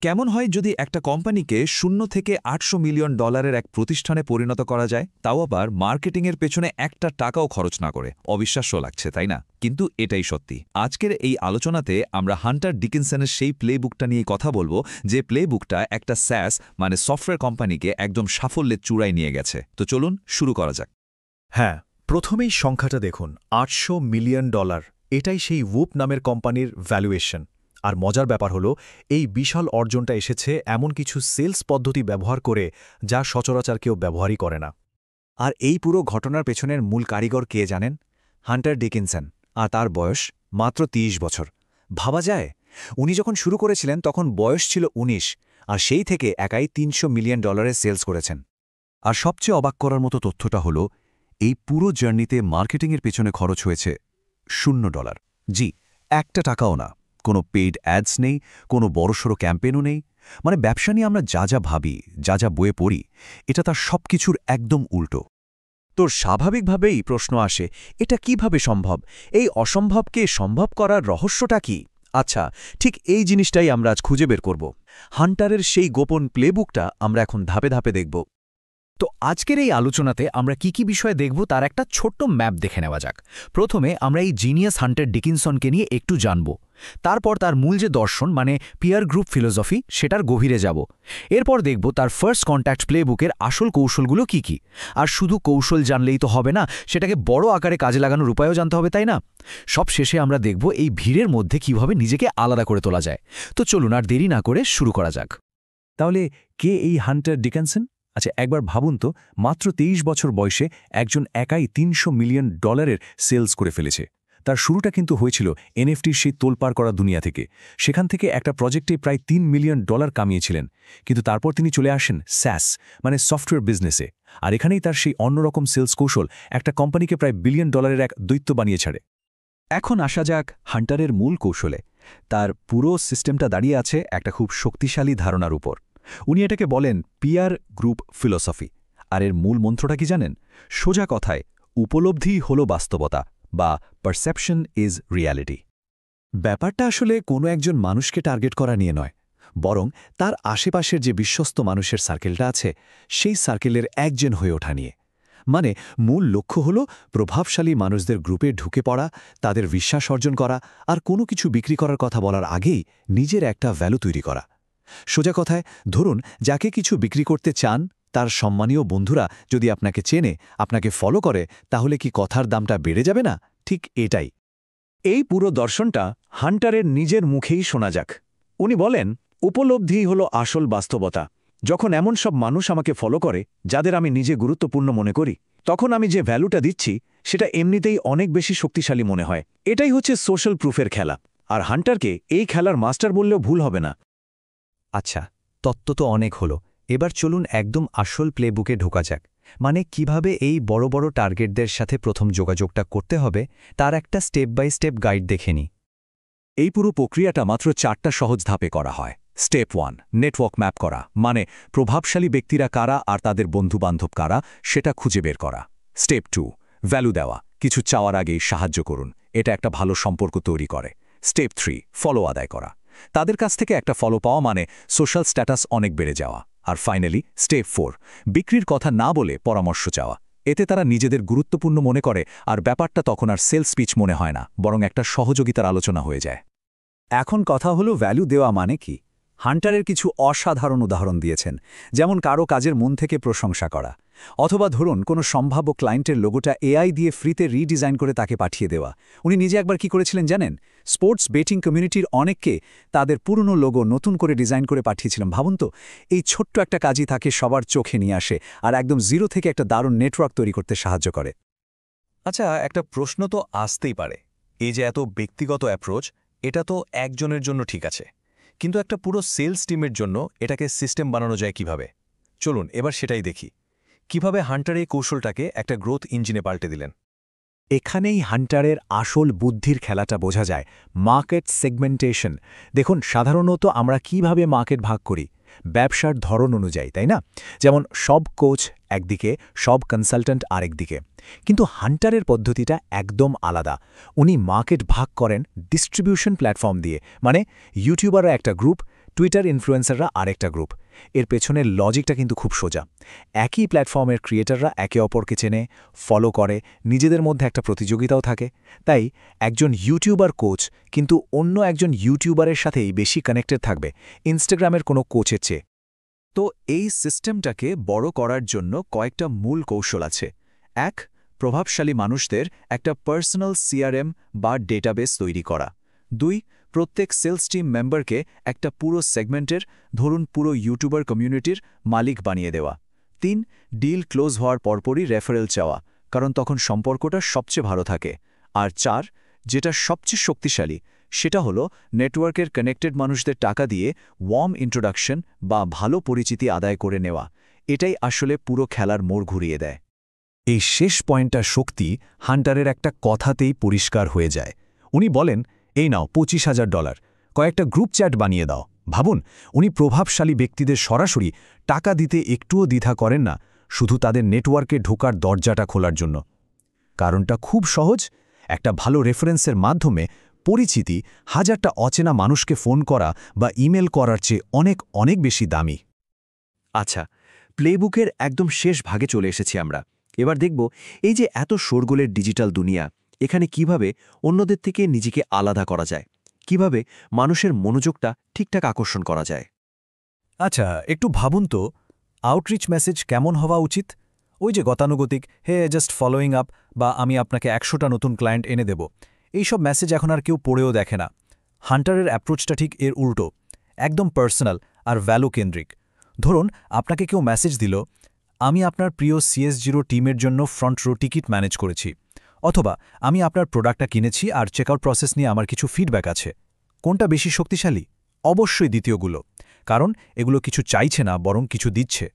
কেমন হয় যদি একটা কোম্পানিকে 0 থেকে $800 মিলিয়ন এক প্রতিষ্ঠানে পরিণত করা যায়, তাও আবার মার্কেটিংয়ের পেছনে একটা টাকাও খরচ না করে? অবিশ্বাস্য লাগছে, তাই না? কিন্তু এটাই সত্যি। আজকের এই আলোচনাতে আমরা হান্টার ডিকিনসনের সেই প্লেবুকটা নিয়ে কথা বলবো, যে প্লেবুকটা একটা স্যাস মানে সফটওয়্যার কোম্পানিকে একদম সাফল্যের চূড়ায় নিয়ে গেছে। তো চলুন শুরু করা যাক। হ্যাঁ, প্রথমেই সংখ্যাটা দেখুন, $800 মিলিয়ন। এটাই সেই উপ নামের কোম্পানির ভ্যালুয়েশন। আর মজার ব্যাপার হলো, এই বিশাল অর্জনটা এসেছে এমন কিছু সেলস পদ্ধতি ব্যবহার করে যা সচরাচর কেউ ব্যবহারই করে না। আর এই পুরো ঘটনার পেছনের মূল কারিগর কে জানেন? Hunter Dickinson. আর তার বয়স মাত্র 30 বছর। ভাবা যায়, উনি যখন শুরু করেছিলেন তখন বয়স ছিল 19, আর সেই থেকে একাই $300 মিলিয়ন সেলস করেছেন। আর সবচেয়ে অবাক করার মতো তথ্যটা হলো, এই পুরো জার্নিতে মার্কেটিংয়ের পেছনে খরচ হয়েছে $0। জি, একটা টাকাও না। কোনো পেইড অ্যাডস নেই, কোনো বড়সড় ক্যাম্পেনও নেই। মানে ব্যবসা নিয়ে আমরা যা যা ভাবি, যা যা বইয়ে পড়ি, এটা তার সবকিছুর একদম উল্টো। তো স্বাভাবিকভাবেই প্রশ্ন আসে, এটা কিভাবে সম্ভব? এই অসম্ভবকে সম্ভব করার রহস্যটা কি? আচ্ছা, ঠিক এই জিনিসটাই আমরা আজ খুঁজে বের করব। হান্টারের সেই গোপন প্লেবুকটা আমরা এখন ধাপে ধাপে দেখব। তো আজকের এই আলোচনাতে আমরা কি কি বিষয় দেখব তার একটা ছোট্ট ম্যাপ দেখে নেওয়া যাক। প্রথমে আমরা এই জিনিয়াস হান্টার ডিকিনসনকে নিয়ে একটু জানব। তারপর তার মূল যে দর্শন মানে পিয়ার গ্রুপ ফিলোসফি, সেটার গভীরে যাব। এরপর দেখব তার ফার্স্ট কন্ট্যাক্ট প্লেবুকের আসল কৌশলগুলো কি কি। আর শুধু কৌশল জানলেই তো হবে না, সেটাকে বড় আকারে কাজে লাগানোর উপায়ও জানতে হবে, তাই না? সব শেষে আমরা দেখব এই ভিড়ের মধ্যে কিভাবে নিজেকে আলাদা করে তোলা যায়। তো চলুন আর দেরি না করে শুরু করা যাক। তাহলে কে এই হান্টার ডিকিনসন? আচ্ছা, একবার ভাবুন তো, মাত্র 23 বছর বয়সে একজন একাই $300 মিলিয়ন সেলস করে ফেলেছে। তার শুরুটা কিন্তু হয়েছিল এনএফটির সেই তোলপাড় করা দুনিয়া থেকে। সেখান থেকে একটা প্রজেক্টে প্রায় $3 মিলিয়ন কামিয়েছিলেন। কিন্তু তারপর তিনি চলে আসেন স্যাস মানে সফটওয়্যার বিজনেসে। আর এখানেই তার সেই অন্যরকম সেলস কৌশল একটা কোম্পানিকে প্রায় $1 বিলিয়ন এক দৈত্য বানিয়ে ছাড়ে। এখন আসা যাক হান্টারের মূল কৌশলে। তার পুরো সিস্টেমটা দাঁড়িয়ে আছে একটা খুব শক্তিশালী ধারণার উপর। উনি এটাকে বলেন পিয়ার গ্রুপ ফিলোসফি। আর এর মূল মন্ত্রটা কি জানেন? সোজা কথায়, উপলব্ধি হল বাস্তবতা, বা পারসেপশন ইজ রিয়ালিটি। ব্যাপারটা আসলে কোনো একজন মানুষকে টার্গেট করা নিয়ে নয়, বরং তার আশেপাশের যে বিশ্বস্ত মানুষের সার্কেলটা আছে, সেই সার্কেলের একজন হয়ে ওঠা নিয়ে। মানে মূল লক্ষ্য হল প্রভাবশালী মানুষদের গ্রুপে ঢুকে পড়া, তাদের বিশ্বাস অর্জন করা, আর কোনো কিছু বিক্রি করার কথা বলার আগেই নিজের একটা ভ্যালু তৈরি করা। সোজা কথায়, ধরুন যাকে কিছু বিক্রি করতে চান, তার সম্মানীয় বন্ধুরা যদি আপনাকে চেনে, আপনাকে ফলো করে, তাহলে কি কথার দামটা বেড়ে যাবে না? ঠিক এটাই। এই পুরো দর্শনটা হান্টারের নিজের মুখেই শোনা যাক। উনি বলেন, উপলব্ধিই হলো আসল বাস্তবতা। যখন এমন সব মানুষ আমাকে ফলো করে যাদের আমি নিজে গুরুত্বপূর্ণ মনে করি, তখন আমি যে ভ্যালুটা দিচ্ছি সেটা এমনিতেই অনেক বেশি শক্তিশালী মনে হয়। এটাই হচ্ছে সোশ্যাল প্রুফের খেলা। আর হান্টারকে এই খেলার মাস্টার বললেও ভুল হবে না। আচ্ছা, তত্ত্ব তো অনেক হলো। এবার চলুন একদম আসল প্লেবুকে ঢোকা যাক। মানে কিভাবে এই বড় বড় টার্গেটদের সাথে প্রথম যোগাযোগটা করতে হবে, তার একটা স্টেপ বাই স্টেপ গাইড দেখে নিই। এই পুরো প্রক্রিয়াটা মাত্র 4টা সহজ ধাপে করা হয়। স্টেপ 1, নেটওয়ার্ক ম্যাপ করা, মানে প্রভাবশালী ব্যক্তিরা কারা আর তাদের বন্ধুবান্ধব কারা সেটা খুঁজে বের করা। স্টেপ 2, ভ্যালু দেওয়া, কিছু চাওয়ার আগেই সাহায্য করুন, এটা একটা ভালো সম্পর্ক তৈরি করে। স্টেপ 3, ফলো আদায় করা, তাদের কাছ থেকে একটা ফলো পাওয়া মানে সোশ্যাল স্ট্যাটাস অনেক বেড়ে যাওয়া। আর ফাইনালি স্টেপ 4, বিক্রির কথা না বলে পরামর্শ চাওয়া। এতে তারা নিজেদের গুরুত্বপূর্ণ মনে করে, আর ব্যাপারটা তখন আর সেলস পিচ মনে হয় না, বরং একটা সহযোগিতার আলোচনা হয়ে যায়। এখন কথা হলো ভ্যালু দেওয়া মানে কি। হান্টারের কিছু অসাধারণ উদাহরণ দিয়েছেন, যেমন কারো কাজের মন থেকে প্রশংসা করা, অথবা ধরুন কোনো সম্ভাব্য ক্লায়েন্টের লোগোটা এআই দিয়ে ফ্রিতে রিডিজাইন করে তাকে পাঠিয়ে দেওয়া। উনি নিজে একবার কি করেছিলেন জানেন? স্পোর্টস বেটিং কমিউনিটির অনেককে তাদের পুরনো লোগো নতুন করে ডিজাইন করে পাঠিয়েছিলাম। ভাবুন তো, এই ছোট্ট একটা কাজই তাকে সবার চোখে নিয়ে আসে, আর একদম জিরো থেকে একটা দারুণ নেটওয়ার্ক তৈরি করতে সাহায্য করে। আচ্ছা, একটা প্রশ্ন তো আসতেই পারে, এই যে এত ব্যক্তিগত অ্যাপ্রোচ, এটা তো একজনের জন্য ঠিক আছে, কিন্তু একটা পুরো সেলস টিমের জন্য এটাকে সিস্টেম বানানো যায় কিভাবে? চলুন এবার সেটাই দেখি। কিভাবে হান্টার এই কৌশলটাকে একটা গ্রোথ ইঞ্জিনে পাল্টে দিলেন। এখানেই হান্টারের আসল বুদ্ধির খেলাটা বোঝা যায়, মার্কেট সেগমেন্টেশন। দেখুন, সাধারণত আমরা কিভাবে মার্কেট ভাগ করি? ব্যবসার ধরন অনুযায়ী, তাই না? যেমন সব কোচ একদিকে, সব কনসালট্যান্ট আরেকদিকে। কিন্তু হান্টারের পদ্ধতিটা একদম আলাদা। উনি মার্কেট ভাগ করেন ডিস্ট্রিবিউশন প্ল্যাটফর্ম দিয়ে। মানে ইউটিউবাররা একটা গ্রুপ, টুইটার ইনফ্লুয়েন্সাররা আরেকটা গ্রুপ। এর পেছনের লজিকটা কিন্তু খুব সোজা। একই প্ল্যাটফর্মের ক্রিয়েটাররা একে অপরকে চেনে, ফলো করে, নিজেদের মধ্যে একটা প্রতিযোগিতাও থাকে। তাই একজন ইউটিউবার কোচ কিন্তু অন্য একজন ইউটিউবারের সাথেই বেশি কানেক্টেড থাকবে ইনস্টাগ্রামের কোনো কোচের চেয়ে। তো এই সিস্টেমটাকে বড় করার জন্য কয়েকটা মূল কৌশল আছে। ১. প্রভাবশালী মানুষদের একটা পার্সোনাল সিআরএম বা ডেটাবেস তৈরি করা। ২. প্রত্যেক সেলস টিম মেম্বারকে একটা পুরো সেগমেন্টের, ধরুন পুরো ইউটিউবার কমিউনিটির মালিক বানিয়ে দেওয়া। ৩. ডিল ক্লোজ হওয়ার পরপরই রেফারেল চাওয়া, কারণ তখন সম্পর্কটা সবচেয়ে ভালো থাকে। আর ৪. যেটা সবচেয়ে শক্তিশালী, সেটা হলো নেটওয়ার্কের কানেক্টেড মানুষদের টাকা দিয়ে ওয়ার্ম ইন্ট্রোডাকশন বা ভালো পরিচিতি আদায় করে নেওয়া। এটাই আসলে পুরো খেলার মোড় ঘুরিয়ে দেয়। এই শেষ পয়েন্টটার শক্তি হান্টারের একটা কথাতেই পরিষ্কার হয়ে যায়। উনি বলেন, এই নাও $25,000, কয়েকটা গ্রুপ চ্যাট বানিয়ে দাও। ভাবুন, উনি প্রভাবশালী ব্যক্তিদের সরাসরি টাকা দিতে একটুও দ্বিধা করেন না, শুধু তাদের নেটওয়ার্কে ঢোকার দরজাটা খোলার জন্য। কারণটা খুব সহজ, একটা ভালো রেফারেন্সের মাধ্যমে পরিচিতি হাজারটা অচেনা মানুষকে ফোন করা বা ইমেল করার চেয়ে অনেক অনেক বেশি দামি। আচ্ছা, প্লেবুকের একদম শেষ ভাগে চলে এসেছি আমরা। এবার দেখব এই যে এত শোরগোলের ডিজিটাল দুনিয়া, এখানে কিভাবে অন্যদের থেকে নিজেকে আলাদা করা যায়, কিভাবে মানুষের মনোযোগটা ঠিকঠাক আকর্ষণ করা যায়। আচ্ছা, একটু ভাবুন তো, আউটরিচ মেসেজ কেমন হওয়া উচিত? ওই যে গতানুগতিক, হে জাস্ট ফলোয়িং আপ বা আমি আপনাকে 100টা নতুন ক্লায়েন্ট এনে দেব, এইসব মেসেজ এখন আর কেউ পড়েও দেখে না। হান্টারের অ্যাপ্রোচটা ঠিক এর উল্টো, একদম পার্সোনাল আর ভ্যালু কেন্দ্রিক। ধরুন, আপনাকে কেউ মেসেজ দিল, আমি আপনার প্রিয় CS0 টিমের জন্য ফ্রন্ট রো টিকিট ম্যানেজ করেছি, অথবা আমি আপনার প্রোডাক্টটা কিনেছি আর চেকআউট প্রসেস নিয়ে আমার কিছু ফিডব্যাক আছে। কোনটা বেশি শক্তিশালী? অবশ্যই দ্বিতীয়গুলো, কারণ এগুলো কিছু চাইছে না, বরং কিছু দিচ্ছে।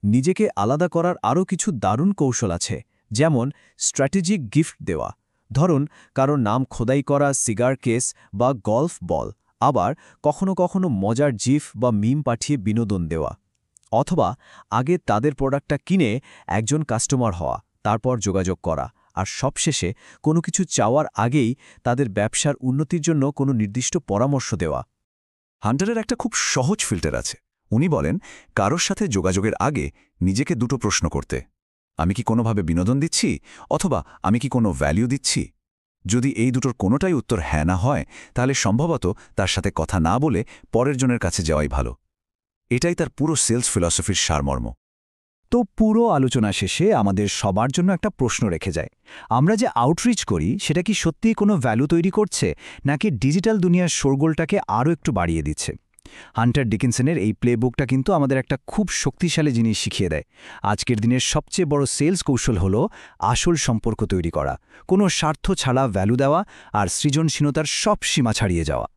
নিজেকে আলাদা করার আরও কিছু দারুণ কৌশল আছে, যেমন স্ট্র্যাটেজিক গিফট দেওয়া। ধরুন, কারো নাম খোদাই করা সিগার কেস বা গল্ফ বল, আবার কখনো কখনো মজার জিফ বা মিম পাঠিয়ে বিনোদন দেওয়া। অথবা আগে তাদের প্রোডাক্টটা কিনে একজন কাস্টমার হওয়া, তারপর যোগাযোগ করা, আর সবশেষে কোনো কিছু চাওয়ার আগেই তাদের ব্যবসার উন্নতির জন্য কোনো নির্দিষ্ট পরামর্শ দেওয়া। হান্টারের একটা খুব সহজ ফিল্টার আছে। উনি বলেন, কারোর সাথে যোগাযোগের আগে নিজেকে দুটো প্রশ্ন করতে: আমি কি কোনোভাবে বিনোদন দিচ্ছি, অথবা আমি কি কোনো ভ্যালিউ দিচ্ছি? যদি এই দুটোর কোনোটাই উত্তর হ্যাঁ না হয়, তাহলে সম্ভবত তার সাথে কথা না বলে পরের জনের কাছে যাওয়াই ভালো। এটাই তার পুরো সেলস ফিলসফির সারমর্ম। তো পুরো আলোচনা শেষে আমাদের সবার জন্য একটা প্রশ্ন রেখে যায়। আমরা যে আউটরিচ করি সেটা কি সত্যিই কোনো ভ্যালু তৈরি করছে, নাকি ডিজিটাল দুনিয়ার শোরগোলটাকে আরও একটু বাড়িয়ে দিচ্ছে? হান্টার ডিকিনসনের এই প্লেবুকটা কিন্তু আমাদের একটা খুব শক্তিশালী জিনিস শিখিয়ে দেয়। আজকের দিনের সবচেয়ে বড় সেলস কৌশল হলো আসল সম্পর্ক তৈরি করা, কোনো স্বার্থ ছাড়া ভ্যালু দেওয়া আর সৃজনশীলতার সব সীমা ছাড়িয়ে যাওয়া।